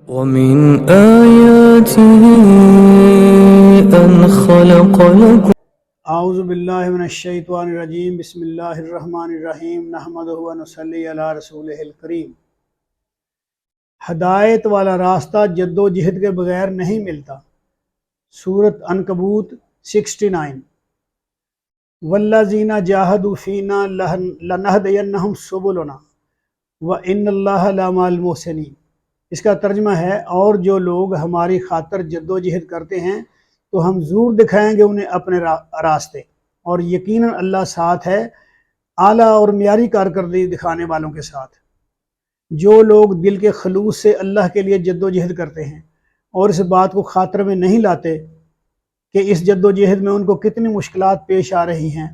ومن آياته أن خلق لكم اعوذ باللہ من الشیطان الرجیم بسم اللہ الرحمن الرحیم نحمدہ و نصلی علی رسولہ الکریم۔ ہدایت والا راستہ جد و جہد کے بغیر نہیں ملتا۔ سورۃ عنکبوت 69۔ والذین جاہدوا فینا لنہدینہم سبلنا وان اللہ لمع المحسنین۔ اس کا ترجمہ ہے، اور جو لوگ ہماری خاطر جد و جہد کرتے ہیں تو ہم ضرور دکھائیں گے انہیں اپنے راستے، اور یقیناً اللہ ساتھ ہے اعلیٰ اور معیاری کارکردگی دکھانے والوں کے ساتھ۔ جو لوگ دل کے خلوص سے اللہ کے لیے جد و جہد کرتے ہیں اور اس بات کو خاطر میں نہیں لاتے کہ اس جد و جہد میں ان کو کتنی مشکلات پیش آ رہی ہیں،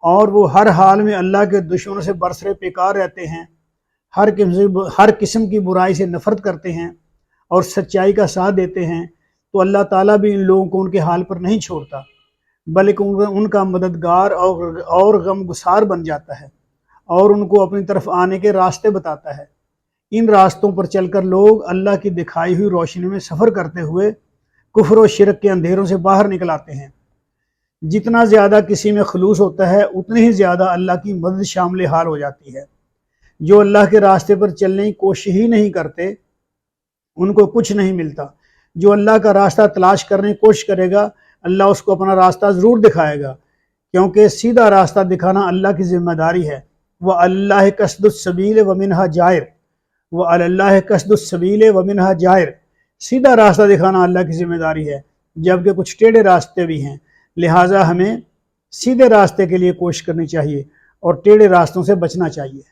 اور وہ ہر حال میں اللہ کے دشمنوں سے برسر پیکار رہتے ہیں، ہر قسم کی برائی سے نفرت کرتے ہیں اور سچائی کا ساتھ دیتے ہیں، تو اللہ تعالیٰ بھی ان لوگوں کو ان کے حال پر نہیں چھوڑتا، بلکہ ان کا مددگار اور غم گسار بن جاتا ہے، اور ان کو اپنی طرف آنے کے راستے بتاتا ہے۔ ان راستوں پر چل کر لوگ اللہ کی دکھائی ہوئی روشنی میں سفر کرتے ہوئے کفر و شرک کے اندھیروں سے باہر نکل آتے ہیں۔ جتنا زیادہ کسی میں خلوص ہوتا ہے اتنی ہی زیادہ اللہ کی مدد شامل حال ہو جاتی ہے۔ جو اللہ کے راستے پر چلنے کی کوشش ہی نہیں کرتے ان کو کچھ نہیں ملتا۔ جو اللہ کا راستہ تلاش کرنے کی کوشش کرے گا اللہ اس کو اپنا راستہ ضرور دکھائے گا، کیونکہ سیدھا راستہ دکھانا اللہ کی ذمہ داری ہے۔ وَعَلَى اللَّهِ قَصْدُ السَّبِيلِ وَمِنْهَا جَائِرٌ وَعَلَى اللَّهِ قَصْدُ السَّبِيلِ وَمِنْهَا جَائِرٌ۔ سیدھا راستہ دکھانا اللہ کی ذمہ داری ہے، جبکہ کچھ ٹیڑھے راستے بھی ہیں، لہٰذا ہمیں سیدھے راستے کے لیے کوشش کرنی چاہیے اور ٹیڑھے راستوں سے بچنا چاہیے۔